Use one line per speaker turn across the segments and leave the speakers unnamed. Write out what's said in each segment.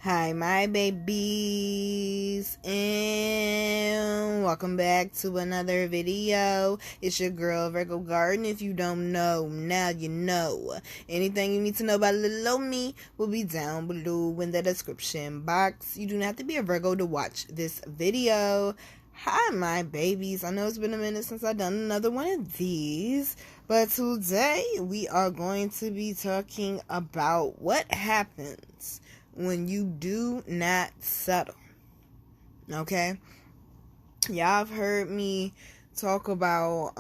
Hi, my babies, and welcome back to another video. It's your girl, Virgo Garden. If you don't know, now you know. Anything you need to know about little old me will be down below in the description box. You do not have to be a Virgo to watch this video. Hi, my babies. I know it's been a minute since I've done another one of these, but today we are going to be talking about what happens when you do not settle. Okay? Y'all have heard me talk about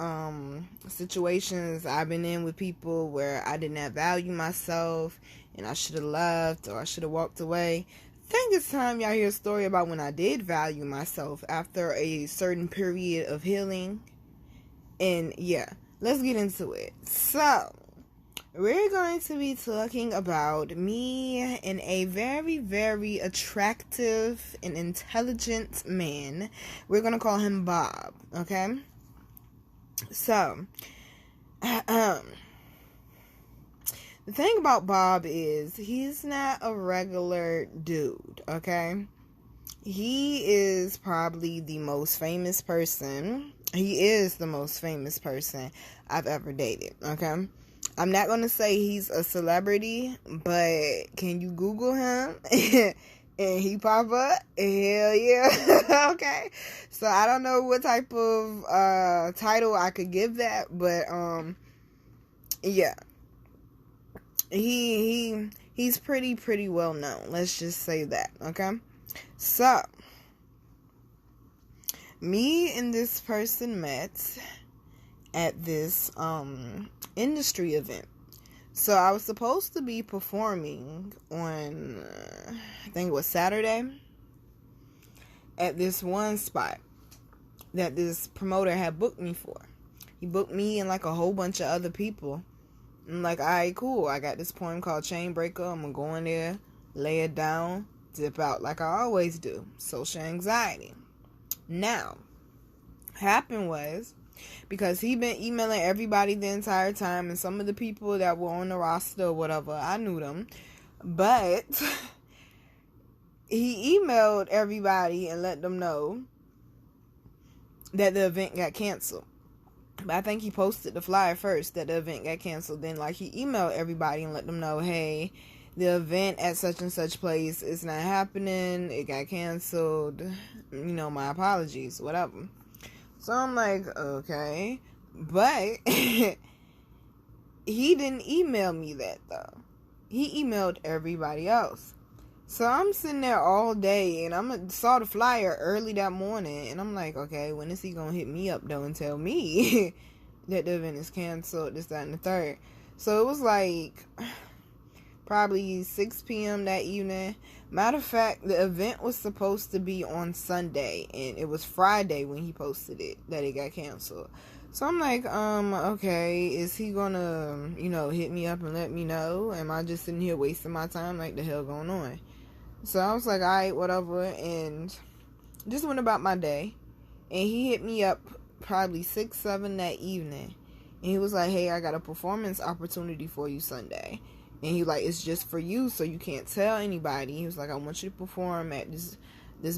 situations I've been in with people where I did not value myself and I should have left or I should have walked away. I think it's time y'all hear a story about when I did value myself after a certain period of healing. And yeah, let's get into it. So, we're going to be talking about me and a very, very attractive and intelligent man. We're going to call him Bob, okay? So, the thing about Bob is he's not a regular dude, okay? He is probably the most famous person. He is the most famous person I've ever dated, okay? I'm not going to say he's a celebrity, but can you Google him and he pop up? Hell yeah. Okay. So I don't know what type of title I could give that, but yeah. He's pretty well known. Let's just say that, okay? So me and this person met at this industry event. So I was supposed to be performing on I think it was Saturday at this one spot that this promoter had booked me for. He booked me and like a whole bunch of other people. I'm like, alright, cool. I got this poem called Chain Breaker. I'm gonna go in there, lay it down, dip out like I always do. Social anxiety. Now, happened was, because he been emailing everybody the entire time, and some of the people that were on the roster or whatever, I knew them, but he emailed everybody and let them know that the event got canceled. But I think he posted the flyer first that the event got canceled. Then he emailed everybody and let them know, hey, the event at such and such place is not happening. It got canceled. My apologies, whatever. So I'm like, okay. But he didn't email me that, though. He emailed everybody else. So I'm sitting there all day, and I saw the flyer early that morning, and I'm like, okay, when is he going to hit me up, though, and tell me that the event is canceled, this, that, and the third? So it was like probably 6 p.m. that evening. Matter of fact, the event was supposed to be on Sunday, and it was Friday when he posted it that it got canceled. So I'm like, okay, is he gonna, hit me up and let me know? Am I just sitting here wasting my time? Like, the hell going on? So I was like, alright, whatever, and just went about my day. And he hit me up probably 6, 7 that evening. And he was like, hey, I got a performance opportunity for you Sunday. And he like, it's just for you, so you can't tell anybody. He was like, I want you to perform at this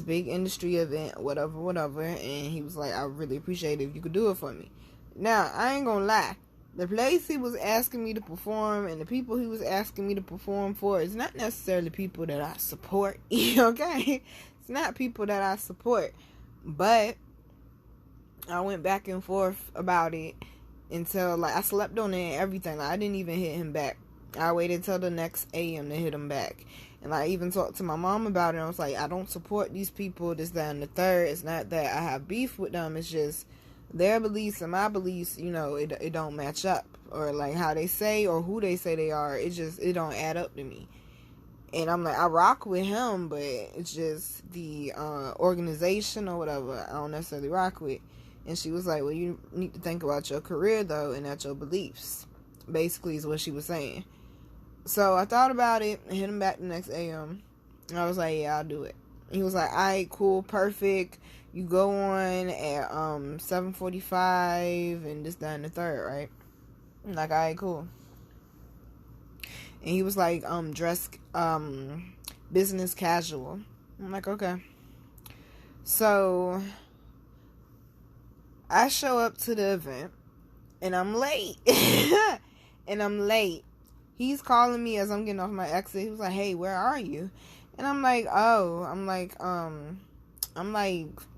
big industry event, whatever. And he was like, I really appreciate it if you could do it for me. Now, I ain't gonna lie. The place he was asking me to perform and the people he was asking me to perform for is not necessarily people that I support, okay? It's not people that I support. But I went back and forth about it until, I slept on it and everything. I didn't even hit him back. I waited till the next AM to hit him back. And I even talked to my mom about it. I was like, I don't support these people, this, that, and the third. It's not that I have beef with them. It's just their beliefs and my beliefs, it don't match up. Or how they say or who they say they are. It don't add up to me. And I'm like, I rock with him, but it's just the organization or whatever I don't necessarily rock with. And she was like, well, you need to think about your career, though, and not your beliefs. Basically is what she was saying. So I thought about it and hit him back the next AM. And I was like, yeah, I'll do it. He was like, alright, cool, perfect. You go on at 7:45 and this, that, and the third, right? I'm like, alright, cool. And he was like, dress business casual. I'm like, okay. So I show up to the event and I'm late. He's calling me as I'm getting off my exit. He was like, hey, where are you? And I'm like, I'm like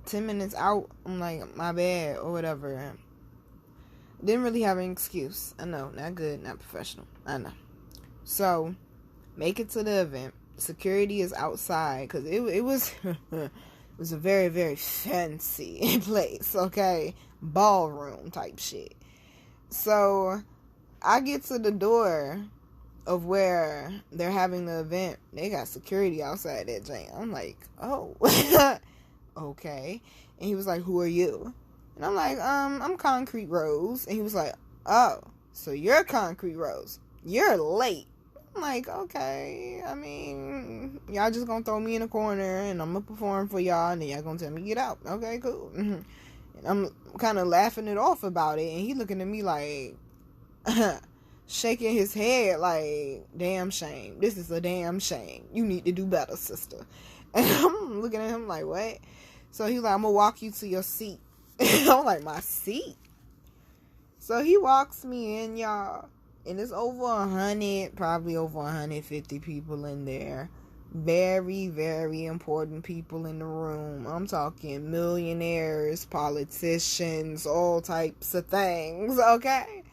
10 minutes out. I'm like, my bad or whatever. Didn't really have an excuse. I know, not good, not professional. I know. So, make it to the event. Security is outside because it was it was a very, very fancy place. Okay, ballroom type shit. So, I get to the door of where they're having the event. They got security outside that joint. I'm like, oh, okay. And he was like, who are you? And I'm like, I'm Koncrete Rose. And he was like, oh, so you're Koncrete Rose. You're late. I'm like, okay. I mean, y'all just gonna throw me in a corner and I'm gonna perform for y'all and then y'all gonna tell me get out. Okay, cool. And I'm kind of laughing it off about it. And he looking at me like, shaking his head like, damn shame. This is a damn shame. You need to do better, sister. And I'm looking at him like, what? So he's like, I'm gonna walk you to your seat. I'm like, my seat? So he walks me in, y'all. And it's over 100, probably over 150 people in there. Very, very important people in the room. I'm talking millionaires, politicians, all types of things, okay?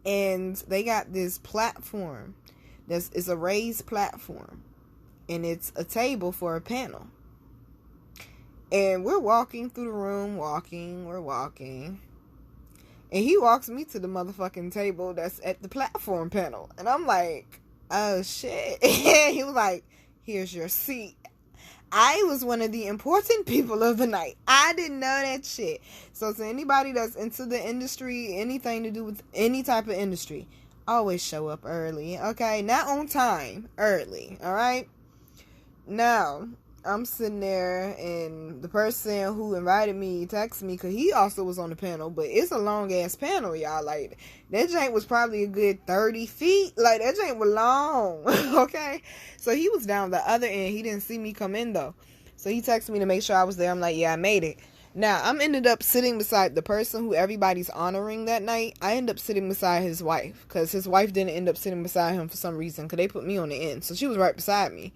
And they got this platform. It's a raised platform. And it's a table for a panel. And we're walking through the room, we're walking. And he walks me to the motherfucking table that's at the platform panel. And I'm like, oh shit. He was like, here's your seat. I was one of the important people of the night. I didn't know that shit. So to anybody that's into the industry, anything to do with any type of industry, always show up early, okay? Not on time, early, all right? Now, I'm sitting there, and the person who invited me texted me, because he also was on the panel, but it's a long-ass panel, y'all. Like, that jank was probably a good 30 feet. Like, that jank was long, okay? So, he was down the other end. He didn't see me come in, though. So, he texted me to make sure I was there. I'm like, yeah, I made it. Now, I'm ended up sitting beside the person who everybody's honoring that night. I ended up sitting beside his wife, because his wife didn't end up sitting beside him for some reason, because they put me on the end. So, she was right beside me.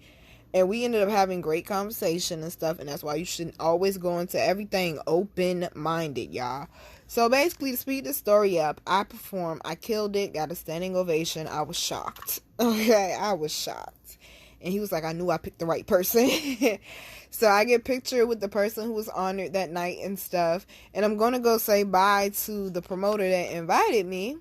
And we ended up having great conversation and stuff. And that's why you should always go into everything open-minded, y'all. So basically, to speed the story up, I performed. I killed it. Got a standing ovation. I was shocked. Okay, I was shocked. And he was like, I knew I picked the right person. So I get pictured with the person who was honored that night and stuff. And I'm going to go say bye to the promoter that invited me.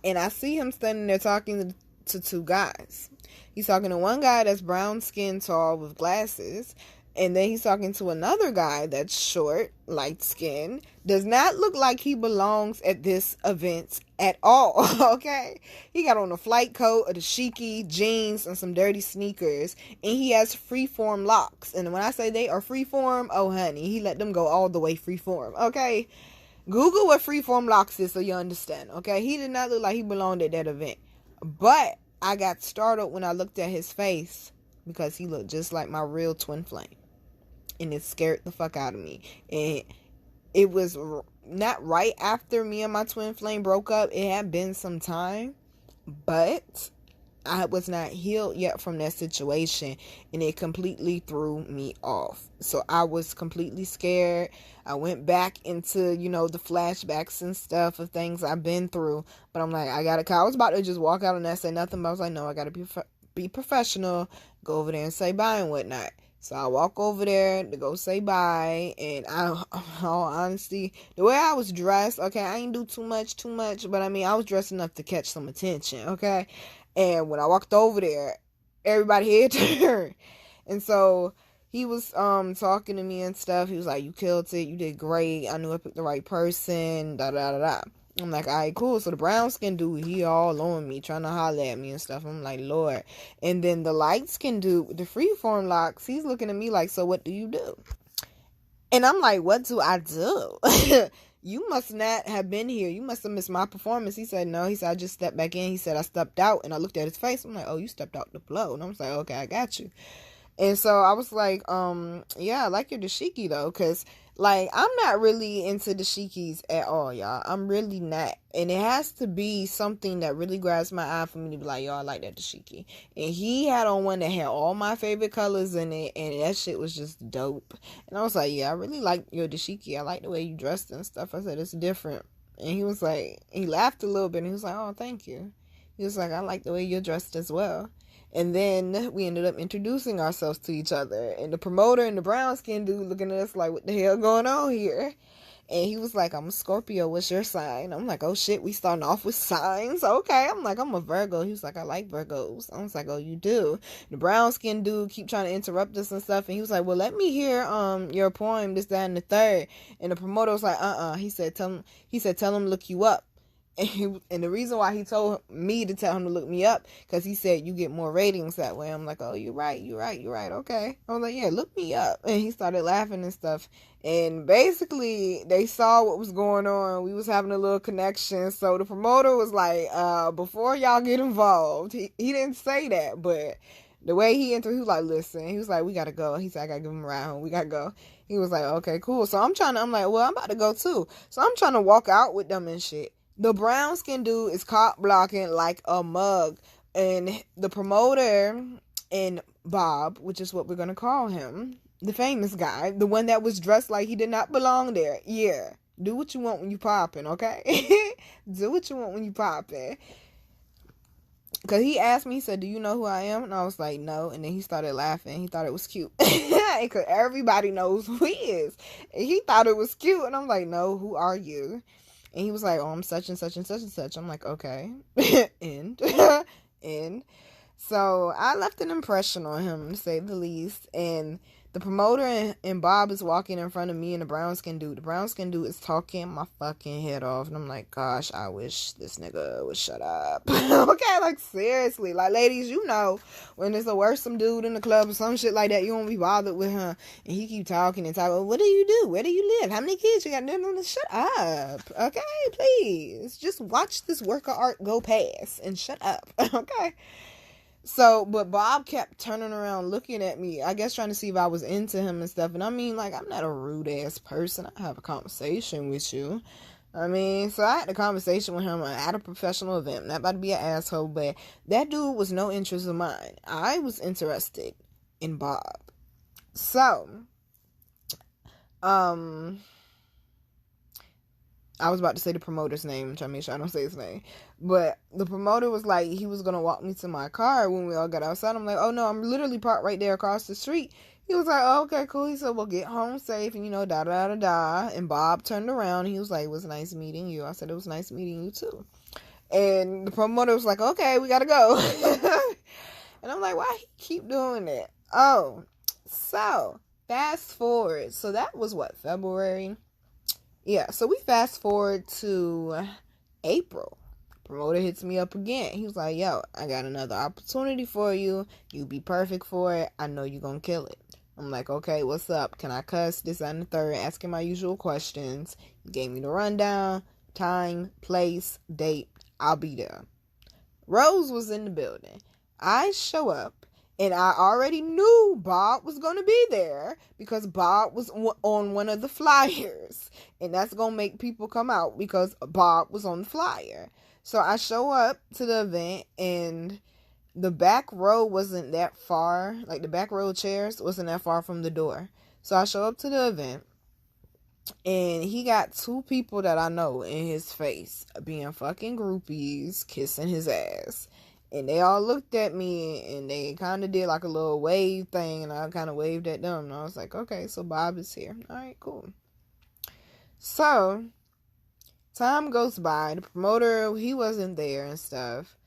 And I see him standing there talking to two guys. He's talking to one guy that's brown skin, tall, with glasses. And then he's talking to another guy that's short, light skin. Does not look like he belongs at this event at all, okay? He got on a flight coat, a dashiki, jeans, and some dirty sneakers. And he has freeform locks. And when I say they are freeform, oh honey, he let them go all the way freeform, okay? Google what freeform locks is so you understand, okay? He did not look like he belonged at that event. But I got startled when I looked at his face because he looked just like my real twin flame. And it scared the fuck out of me. And it was not right after me and my twin flame broke up. It had been some time. But I was not healed yet from that situation. And it completely threw me off. So I was completely scared. I went back into, the flashbacks and stuff of things I've been through. But I'm like, I was about to just walk out and not say nothing. But I was like, no, I got to be professional. Go over there and say bye and whatnot. So I walk over there to go say bye. And all honesty, the way I was dressed, okay, I ain't do too much. But I mean, I was dressed enough to catch some attention, okay? And when I walked over there, everybody had turned. And so he was talking to me and stuff. He was like, you killed it. You did great. I knew I picked the right person. Da-da-da-da. I'm like, all right, cool. So the brown skin dude, he all on me, trying to holler at me and stuff. I'm like, Lord. And then the light skin dude with the freeform locks, he's looking at me like, so what do you do? And I'm like, what do I do? you must not have been here. You must have missed my performance. He said, no. He said, I just stepped back in. He said, I stepped out. And I looked at his face. I'm like, oh, you stepped out to blow. And I was like, okay, I got you. And so I was like, yeah, I like your dashiki though, because like I'm not really into dashikis at all, y'all. I'm really not. And it has to be something that really grabs my eye for me to be like, yo, I like that dashiki. And he had on one that had all my favorite colors in it, and that shit was just dope. And I was like, yeah, I really like your dashiki. I like the way you dressed and stuff. I said, it's different. And he was like, he laughed a little bit, and he was like, oh, thank you. He was like, I like the way you're dressed as well. And then we ended up introducing ourselves to each other. And the promoter and the brown skin dude looking at us like, what the hell going on here? And he was like, I'm a Scorpio. What's your sign? I'm like, oh shit, we starting off with signs. Okay. I'm like, I'm a Virgo. He was like, I like Virgos. I was like, oh, you do? The brown skin dude keep trying to interrupt us and stuff. And he was like, well, let me hear your poem, this, that, and the third. And the promoter was like, He said, tell him look you up. And the reason why he told me to tell him to look me up, because he said you get more ratings that way. I'm like, oh, you're right. Okay. I was like, yeah, look me up. And he started laughing and stuff. And basically, they saw what was going on. We was having a little connection. So the promoter was like, before y'all get involved, he didn't say that, but the way he entered, he was like, listen. He was like, we got to go. He said, I got to give him a ride home. We got to go. He was like, okay, cool. So I'm like, well, I'm about to go too. So I'm trying to walk out with them and shit. The brown skin dude is caught blocking like a mug. And the promoter and Bob, which is what we're going to call him, the famous guy, the one that was dressed like he did not belong there. Yeah. Do what you want when you popping, okay? Do what you want when you popping. Because he asked me, he said, do you know who I am? And I was like, no. And then he started laughing. He thought it was cute. Because everybody knows who he is. And he thought it was cute. And I'm like, no, who are you? And he was like, oh, I'm such and such and such and such. I'm like, okay. And so I left an impression on him, to say the least. And the promoter and Bob is walking in front of me and the brown skin dude. The brown skin dude is talking my fucking head off. And I'm like, gosh, I wish this nigga would shut up. Okay, like seriously. Like, ladies, you know, when there's a worrisome dude in the club or some shit like that, you won't be bothered with him. And he keep talking and talking. What do you do? Where do you live? How many kids you got? Shut up. Okay, please. Just watch this work of art go past and shut up. Okay. So, but Bob kept turning around looking at me, I guess trying to see if I was into him and stuff. And I mean, like, I'm not a rude ass person. I have a conversation with you. I mean, so I had a conversation with him at a professional event. Not about to be an asshole, but that dude was no interest of mine. I was interested in Bob. So, I was about to say the promoter's name. I'm trying to make sure I don't say his name. But the promoter was like, he was going to walk me to my car when we all got outside. I'm like, oh, no, I'm literally parked right there across the street. He was like, oh, okay, cool. He said, well, get home safe and, da-da-da-da-da. And Bob turned around. And he was like, it was nice meeting you. I said, it was nice meeting you, too. And the promoter was like, okay, we got to go. And I'm like, why he keep doing that? Oh, so fast forward. So that was what, February? Yeah, so we fast forward to April. Promoter hits me up again. He was like, yo, I got another opportunity for you. You be perfect for it. I know you're going to kill it. I'm like, okay, what's up? Can I cuss? This and the third. Asking my usual questions. He gave me the rundown. Time, place, date. I'll be there. Rose was in the building. I show up. And I already knew Bob was going to be there because Bob was on one of the flyers. And that's going to make people come out because Bob was on the flyer. So I show up to the event and the back row wasn't that far. Like the back row chairs wasn't that far from the door. So I show up to the event and he got two people that I know in his face being fucking groupies, kissing his ass. And they all looked at me and they kind of did like a little wave thing. And I kind of waved at them. And I was like, okay, so Bob is here. All right, cool. So, time goes by. The promoter, he wasn't there and stuff.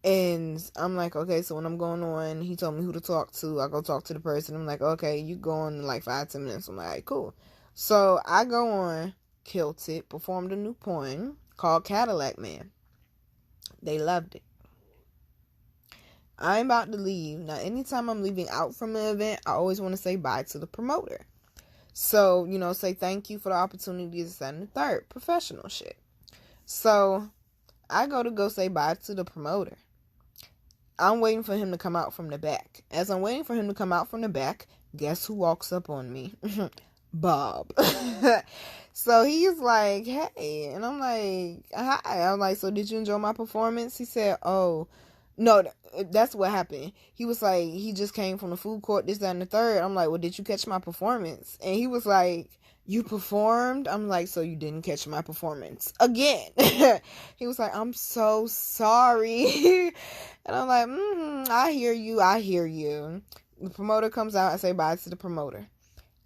And I'm like, okay, so when I'm going on, he told me who to talk to. I go talk to the person. I'm like, okay, you go on in like 5-10 minutes. I'm like, all right, cool. So, I go on, killed it, performed a new poem called Cadillac Man. They loved it. I'm about to leave. Now, anytime I'm leaving out from an event, I always want to say bye to the promoter. So, say thank you for the opportunity to send the third. Professional shit. So, I go say bye to the promoter. I'm waiting for him to come out from the back. As I'm waiting for him to come out from the back, guess who walks up on me? Bob. So he's like, hey. And I'm like, hi. I'm like, so did you enjoy my performance? He said, oh, no, that's what happened. He was like, he just came from the food court, this, that, and the third. I'm like, well, did you catch my performance? And he was like, you performed? I'm like, so you didn't catch my performance again. He was like, I'm so sorry. And I'm like, I hear you. The promoter comes out. I say bye to the promoter.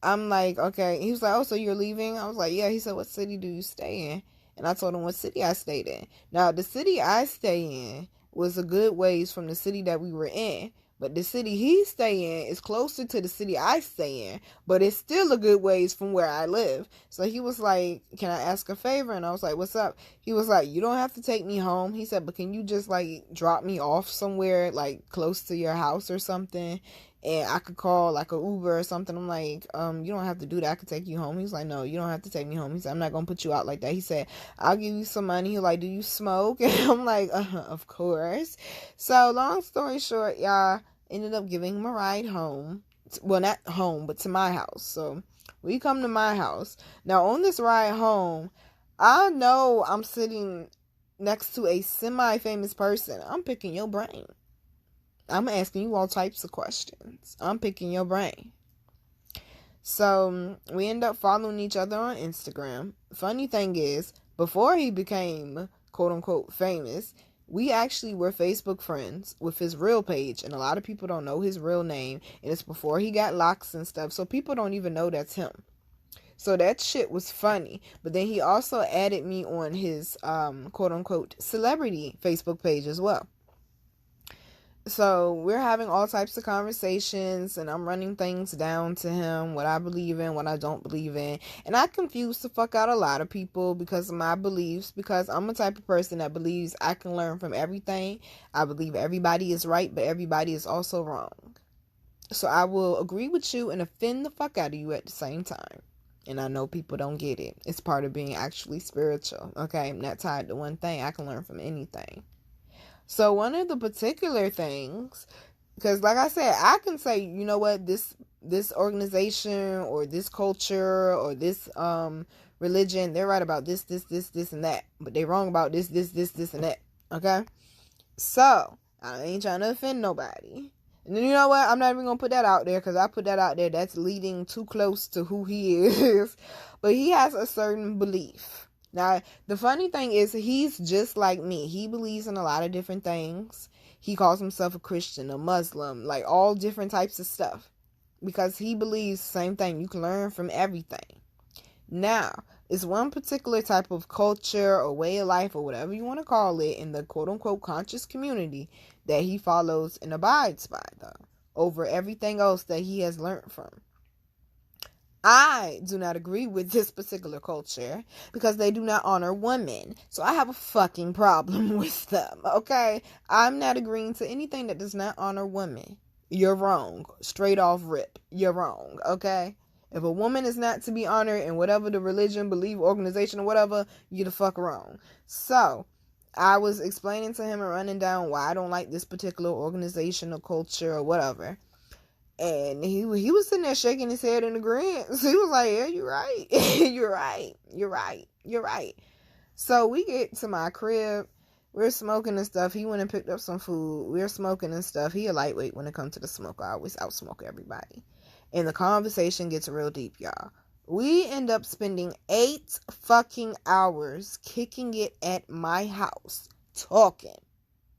I'm like, okay. He was like, oh, so you're leaving? I was like, yeah. He said, what city do you stay in? And I told him what city I stayed in. Now, the city I stay in was a good ways from the city that we were in. But the city he stay in is closer to the city I stay in, but it's still a good ways from where I live. So he was like, can I ask a favor? And I was like, what's up? He was like, you don't have to take me home. He said, but can you just like drop me off somewhere like close to your house or something? And I could call like a Uber or something. I'm like, you don't have to do that. I could take you home. He's like, no, you don't have to take me home. He said, I'm not going to put you out like that. He said, I'll give you some money. He's like, do you smoke? And I'm like, of course. So long story short, y'all, ended up giving him a ride home. Well, not home, but to my house. So we come to my house. Now on this ride home, I know I'm sitting next to a semi-famous person. I'm picking your brain. I'm asking you all types of questions. I'm picking your brain. So we end up following each other on Instagram. Funny thing is, before he became quote unquote famous, we actually were Facebook friends with his real page. And a lot of people don't know his real name. And it's before he got locks and stuff. So people don't even know that's him. So that shit was funny. But then he also added me on his quote unquote celebrity Facebook page as well. So we're having all types of conversations, and I'm running things down to him, what I believe in, what I don't believe in. And I confuse the fuck out a lot of people because of my beliefs, because I'm a type of person that believes I can learn from everything. I believe everybody is right, but everybody is also wrong. So I will agree with you and offend the fuck out of you at the same time. And I know people don't get it. It's part of being actually spiritual. Okay, I'm not tied to one thing. I can learn from anything. So one of the particular things, because like I said, I can say, you know what, this organization or this culture or this religion, they're right about this, and that. But they're wrong about this, and that. Okay? So, I ain't trying to offend nobody. And then you know what? I'm not even going to put that out there, because I put that out there, that's leading too close to who he is. But he has a certain belief. Now, the funny thing is, he's just like me. He believes in a lot of different things. He calls himself a Christian, a Muslim, like all different types of stuff. Because he believes the same thing. You can learn from everything. Now, it's one particular type of culture or way of life or whatever you want to call it in the quote-unquote conscious community that he follows and abides by, though, over everything else that he has learned from. I do not agree with this particular culture because they do not honor women. So I have a fucking problem with them, okay? I'm not agreeing to anything that does not honor women. You're wrong. Straight off rip. You're wrong, okay? If a woman is not to be honored in whatever the religion, belief, organization, or whatever, you're the fuck wrong. So I was explaining to him and running down why I don't like this particular organization or culture or whatever. And he was sitting there shaking his head in agreement. So he was like, yeah, you're right. You're right. So we get to my crib. We're smoking and stuff. He went and picked up some food. We're smoking and stuff. He a lightweight when it comes to the smoke. I always outsmoke everybody. And the conversation gets real deep, y'all. We end up spending 8 fucking hours kicking it at my house, talking.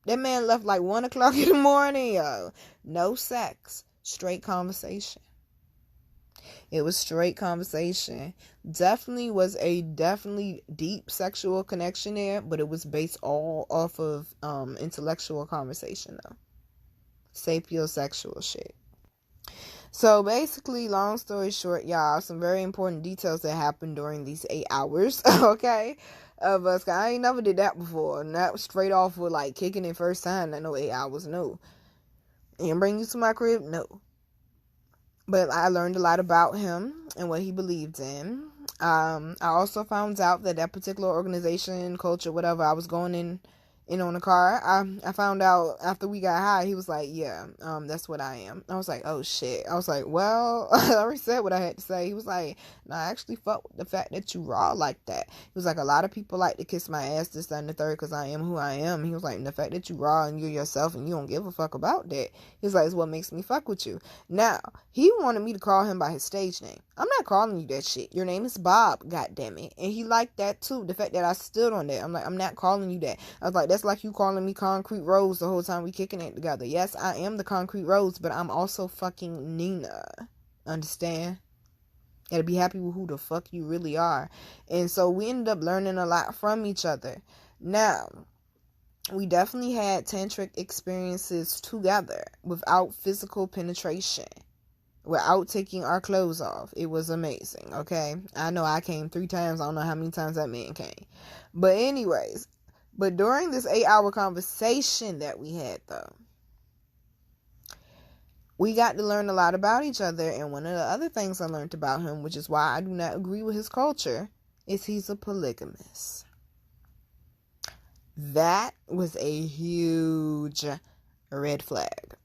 That man left like 1 o'clock in the morning, yo. No sex. Straight conversation. It was straight conversation. Definitely was a deep sexual connection there, but it was based all off of intellectual conversation though. Sapiosexual shit. So basically, long story short, y'all, some very important details that happened during these 8 hours, okay, of us. I ain't never did that before, and that was straight off with like kicking it first time. I know 8 hours, no. And bring you to my crib? No. But I learned a lot about him and what he believed in. I also found out that particular organization, culture, whatever, I was going in on the car. I found out after we got high, he was like, yeah, that's what I am. I was like, oh shit. I was like, well, I already said what I had to say. He was like, no, I actually fuck with the fact that you raw like that. He was like, a lot of people like to kiss my ass, this, that, and the third, because I am who I am. He was like, the fact that you raw and you're yourself and you don't give a fuck about that. He was like, it's what makes me fuck with you. Now, he wanted me to call him by his stage name. I'm not calling you that shit. Your name is Bob, goddammit. And he liked that too. The fact that I stood on that. I'm like, I'm not calling you that. I was like, that's like you calling me Koncrete Rose the whole time we kicking it together. Yes, I am the Koncrete Rose, but I'm also fucking Nina. Understand? Gotta be happy with who the fuck you really are. And so we ended up learning a lot from each other. Now, we definitely had tantric experiences together without physical penetration, without taking our clothes off. It was amazing, okay? I know I came 3 times. I don't know how many times that man came. But anyways, during this 8-hour conversation that we had, though, we got to learn a lot about each other. And one of the other things I learned about him, which is why I do not agree with his culture, is he's a polygamist. That was a huge red flag.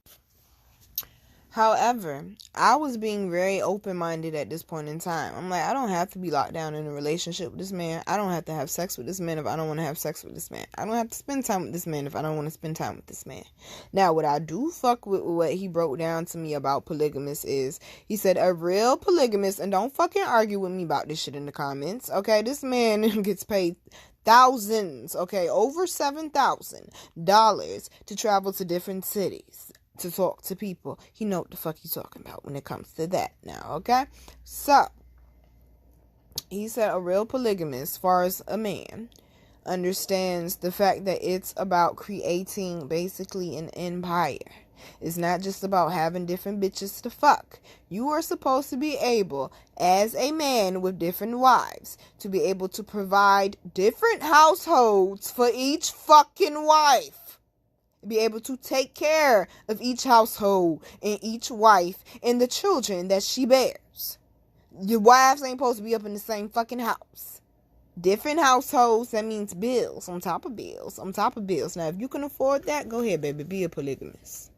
However, I was being very open-minded at this point in time. I'm like, I don't have to be locked down in a relationship with this man. I don't have to have sex with this man if I don't want to have sex with this man. I don't have to spend time with this man if I don't want to spend time with this man. Now, what I do fuck with what he broke down to me about polygamous is, he said, a real polygamist, and don't fucking argue with me about this shit in the comments, okay? This man gets paid thousands, okay, over $7,000 to travel to different cities to talk to people. He know what the fuck he's talking about when it comes to that now, okay? So, he said a real polygamist, as far as a man, understands the fact that it's about creating basically an empire. It's not just about having different bitches to fuck. You are supposed to be able, as a man with different wives, to be able to provide different households for each fucking wife. Be able to take care of each household and each wife and the children that she bears. Your wives ain't supposed to be up in the same fucking house. Different households, that means bills on top of bills on top of bills. Now, if you can afford that, go ahead, baby, be a polygamist.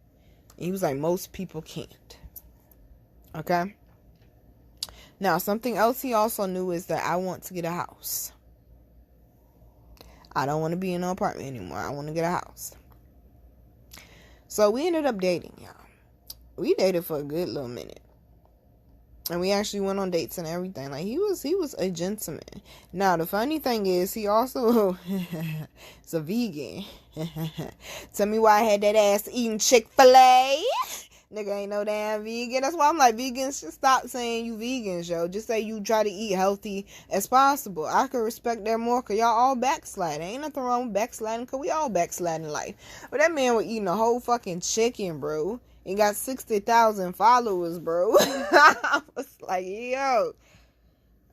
And he was like, most people can't. Okay? Now, something else he also knew is that I want to get a house. I don't want to be in an apartment anymore. I want to get a house. So we ended up dating, y'all. We dated for a good little minute. And we actually went on dates and everything. Like, he was a gentleman. Now, the funny thing is, he also is a vegan. Tell me why I had that ass eating Chick-fil-A. Nigga ain't no damn vegan. That's why I'm like, vegans should stop saying you vegans, yo. Just say you try to eat healthy as possible. I could respect that more, because y'all all backsliding. Ain't nothing wrong with backsliding, because we all backslide in life. But that man was eating a whole fucking chicken, bro. He got 60,000 followers, bro. I was like, yo.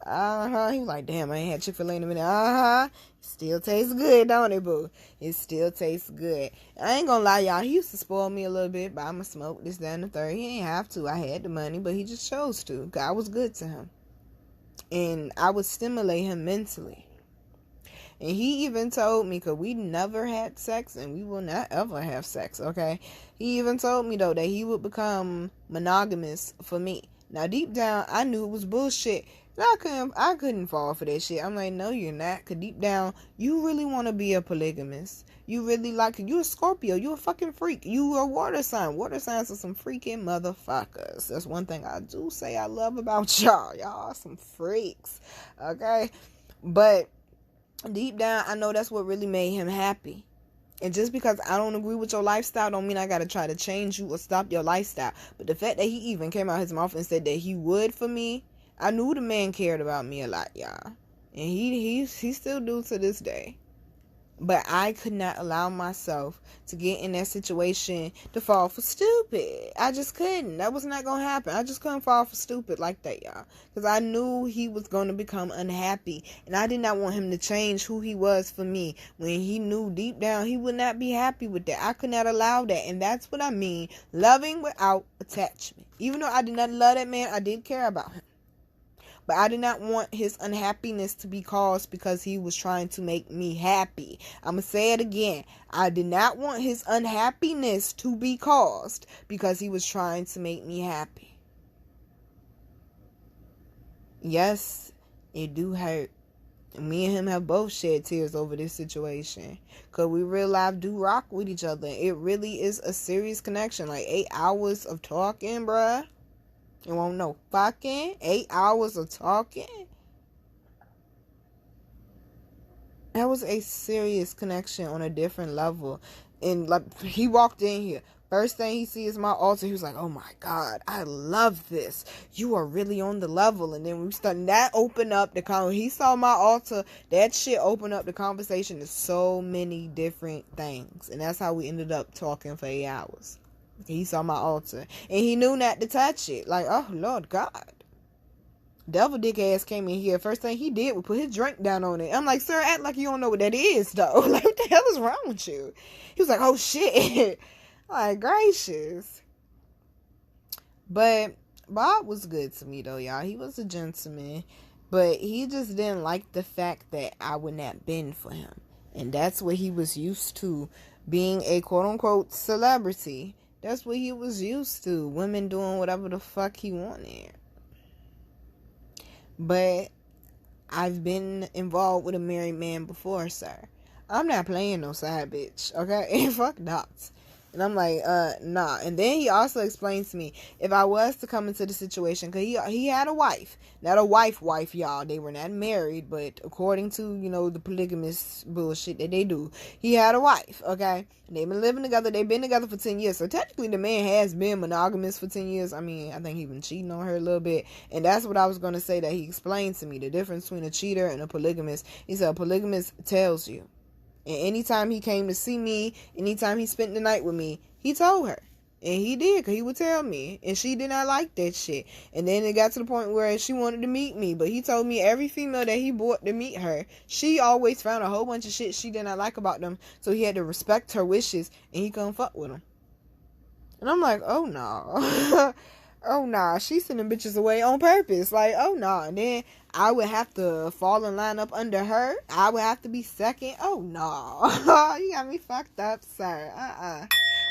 He was like, damn, I ain't had Chick-fil-A in a minute. Still tastes good, don't it, boo? It still tastes good. I ain't gonna lie, y'all. He used to spoil me a little bit, but I'ma smoke this, that, and the third. He ain't have to. I had the money, but he just chose to. God was good to him. And I would stimulate him mentally. And he even told me, because we never had sex, and we will not ever have sex, okay? He even told me, though, that he would become monogamous for me. Now, deep down, I knew it was bullshit. I couldn't fall for that shit. I'm like, no, you're not. Because deep down, you really want to be a polygamist. You really like it. You a Scorpio. You a fucking freak. You a water sign. Water signs are some freaking motherfuckers. That's one thing I do say I love about y'all. Y'all are some freaks. Okay? But deep down, I know that's what really made him happy. And just because I don't agree with your lifestyle don't mean I gotta try to change you or stop your lifestyle. But the fact that he even came out his mouth and said that he would for me, I knew the man cared about me a lot, y'all. And he still do to this day. But I could not allow myself to get in that situation to fall for stupid. I just couldn't. That was not going to happen. I just couldn't fall for stupid like that, y'all. Because I knew he was going to become unhappy. And I did not want him to change who he was for me when he knew deep down he would not be happy with that. I could not allow that. And that's what I mean. Loving without attachment. Even though I did not love that man, I did care about him. But I did not want his unhappiness to be caused because he was trying to make me happy. I'm going to say it again. I did not want his unhappiness to be caused because he was trying to make me happy. Yes, it do hurt. Me and him have both shed tears over this situation. Because we real life do rock with each other. It really is a serious connection. Like 8 hours of talking, bruh. It won't no fucking 8 hours of talking. That was a serious connection on a different level. And like he walked in here. First thing he sees is my altar. He was like, oh my God, I love this. You are really on the level. And then we started, that opened up the conversation. He saw my altar. That shit opened up the conversation to so many different things. And that's how we ended up talking for 8 hours. He saw my altar. And he knew not to touch it. Like, oh, Lord God. Devil dick ass came in here. First thing he did was put his drink down on it. I'm like, sir, act like you don't know what that is, though. Like, what the hell is wrong with you? He was like, oh, shit. Like, gracious. But Bob was good to me, though, y'all. He was a gentleman. But he just didn't like the fact that I would not bend for him. And that's what he was used to. Being a quote-unquote celebrity. That's what he was used to. Women doing whatever the fuck he wanted. But I've been involved with a married man before, sir. I'm not playing no side bitch, okay? Fuck that. And I'm like, nah. And then he also explained to me, if I was to come into the situation, because he had a wife. Not a wife, y'all. They were not married, but according to, the polygamous bullshit that they do, he had a wife, okay? And they've been living together. They've been together for 10 years. So technically, the man has been monogamous for 10 years. I mean, I think he's been cheating on her a little bit. And that's what I was going to say that he explained to me, the difference between a cheater and a polygamist. He said a polygamist tells you. And anytime he came to see me, anytime he spent the night with me, he told her. And he did, because he would tell me. And she did not like that shit. And then it got to the point where she wanted to meet me. But he told me every female that he brought to meet her, she always found a whole bunch of shit she did not like about them. So he had to respect her wishes, and he couldn't fuck with them. And I'm like, oh, no. Oh, nah. She's sending bitches away on purpose. Like, oh, nah. And then I would have to fall in line up under her. I would have to be second. Oh, no. You got me fucked up, sir.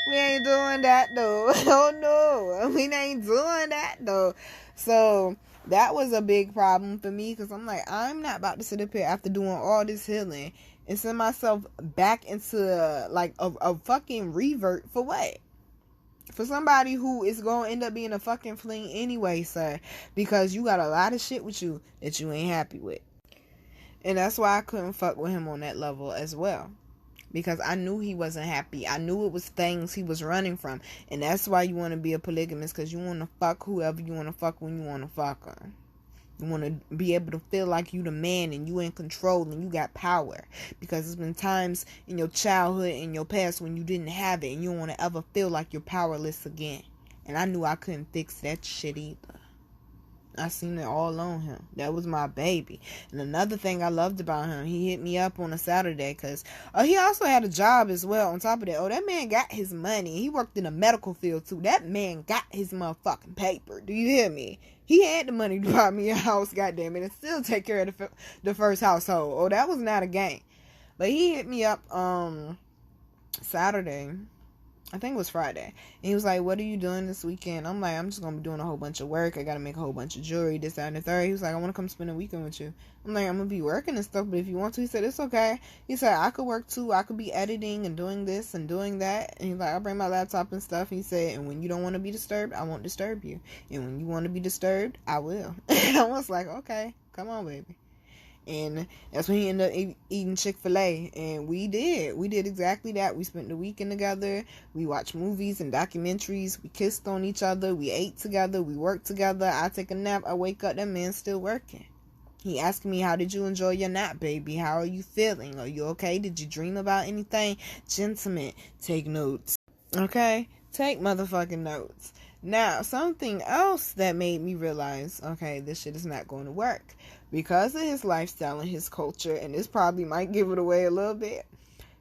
We ain't doing that, though. Oh, no. We ain't doing that, though. So that was a big problem for me, because I'm like, I'm not about to sit up here after doing all this healing and send myself back into, like, a fucking revert for what? For somebody who is going to end up being a fucking fling anyway, sir. Because you got a lot of shit with you that you ain't happy with. And that's why I couldn't fuck with him on that level as well. Because I knew he wasn't happy. I knew it was things he was running from. And that's why you want to be a polygamist. Because you want to fuck whoever you want to fuck when you want to fuck her. You want to be able to feel like you the man and you in control and you got power. Because there's been times in your childhood, in your past, when you didn't have it and you don't want to ever feel like you're powerless again. And I knew I couldn't fix that shit either. I seen it all on him. That was my baby. And another thing I loved about him, he hit me up on a Saturday because he also had a job as well on top of that. Oh, that man got his money. He worked in the medical field too. That man got his motherfucking paper. Do you hear me? He had the money to buy me a house, goddamn it, and still take care of the first household. Oh, that was not a game. But he hit me up Saturday. I think it was Friday. And he was like, what are you doing this weekend? I'm like, I'm just going to be doing a whole bunch of work. I got to make a whole bunch of jewelry, this, that, and the third. He was like, I want to come spend a weekend with you. I'm like, I'm going to be working and stuff, but if you want to, he said, it's okay. He said, I could work too. I could be editing and doing this and doing that. And he's like, I'll bring my laptop and stuff. He said, and when you don't want to be disturbed, I won't disturb you. And when you want to be disturbed, I will. I was like, okay, come on, baby. And that's when he ended up eating Chick-fil-A. And we did exactly that. We spent the weekend together. We watched movies and documentaries. We kissed on each other. We ate together. We worked together. I take a nap. I wake up. That man's still working. He asked me, how did you enjoy your nap, baby? How are you feeling? Are you okay? Did you dream about anything? Gentlemen, take notes. Okay? Take motherfucking notes. Now, something else that made me realize, okay, this shit is not going to work. Because of his lifestyle and his culture, and this probably might give it away a little bit,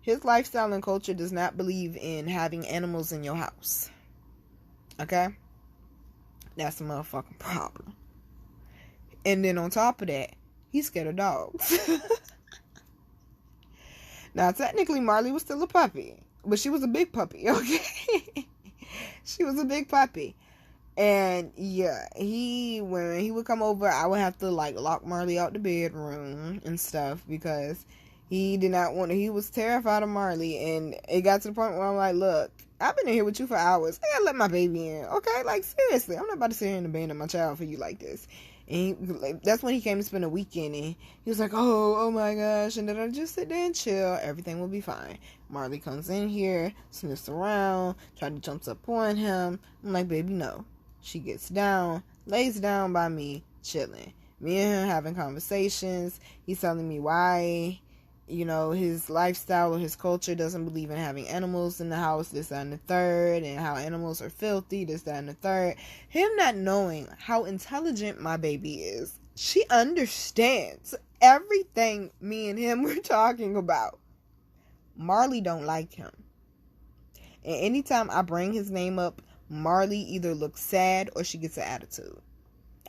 his lifestyle and culture does not believe in having animals in your house. Okay? That's a motherfucking problem. And then on top of that, he's scared of dogs. Now, technically, Marley was still a puppy, but she was a big puppy, okay? She was a big puppy. And yeah, when he would come over, I would have to like lock Marley out the bedroom and stuff, because he did not want to, he was terrified of Marley. And it got to the point where I'm like, look, I've been in here with you for hours. I gotta let my baby in, okay? Like, seriously, I'm not about to sit here and abandon my child for you like this. And that's when he came to spend a weekend, and he was like, oh my gosh, and then I just sit there and chill, everything will be fine. Marley comes in here, sniffs around, tries to jump up on him. I'm like, baby, no. She gets down, lays down by me, chilling. Me and him having conversations. He's telling me why, his lifestyle or his culture doesn't believe in having animals in the house, this, that, and the third, and how animals are filthy, this, that, and the third. Him not knowing how intelligent my baby is. She understands everything me and him were talking about. Marley don't like him. And anytime I bring his name up, Marley either looks sad or she gets an attitude.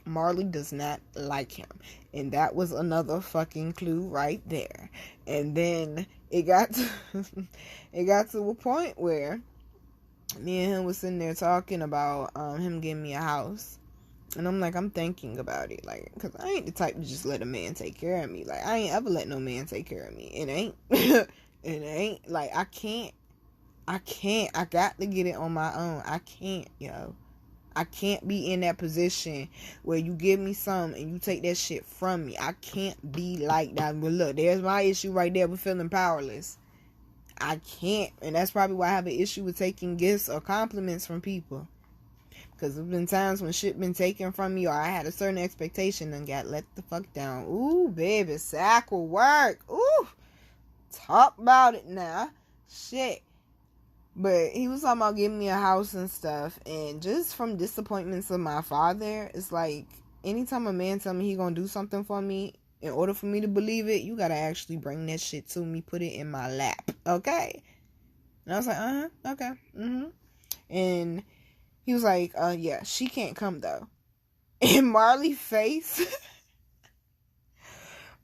Marley does not like him. And that was another fucking clue right there. And then it got to a point where me and him was sitting there talking about him getting me a house. And I'm like, I'm thinking about it. Like, because I ain't the type to just let a man take care of me. Like, I ain't ever let no man take care of me. It ain't. It ain't. Like, I can't. I got to get it on my own. I can't, yo. I can't be in that position where you give me something and you take that shit from me. I can't be like that. But look, there's my issue right there with feeling powerless. I can't. And that's probably why I have an issue with taking gifts or compliments from people. Because there's been times when shit been taken from me, or I had a certain expectation and got let the fuck down. Ooh, baby, sack will work. Ooh, talk about it now. Shit. But he was talking about giving me a house and stuff. And just from disappointments of my father, it's like, anytime a man tell me he gonna do something for me, in order for me to believe it, you gotta actually bring that shit to me, put it in my lap, okay? And I was like, okay, And he was like, yeah, she can't come though. And Marley's face,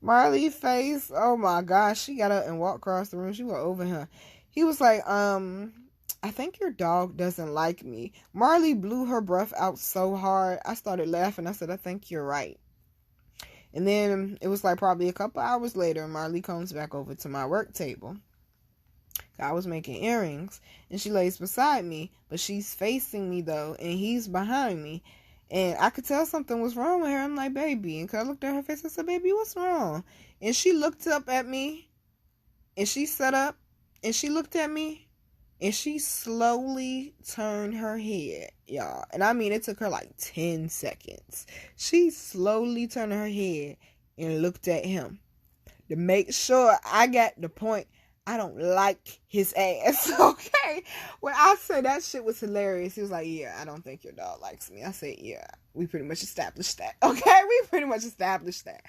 oh my gosh, she got up and walked across the room. She went over him. He was like, I think your dog doesn't like me. Marley blew her breath out so hard. I started laughing. I said, I think you're right. And then it was like probably a couple hours later, Marley comes back over to my work table. I was making earrings, and she lays beside me, but she's facing me though, and he's behind me. And I could tell something was wrong with her. I'm like, baby. And I looked at her face and said, baby, what's wrong? And she looked up at me, and she sat up, and she looked at me, and she slowly turned her head, y'all. And I mean, it took her like 10 seconds. She slowly turned her head and looked at him to make sure I got the point. I don't like his ass, okay? When I said that shit was hilarious, he was like, yeah, I don't think your dog likes me. I said, yeah, we pretty much established that, okay? We pretty much established that.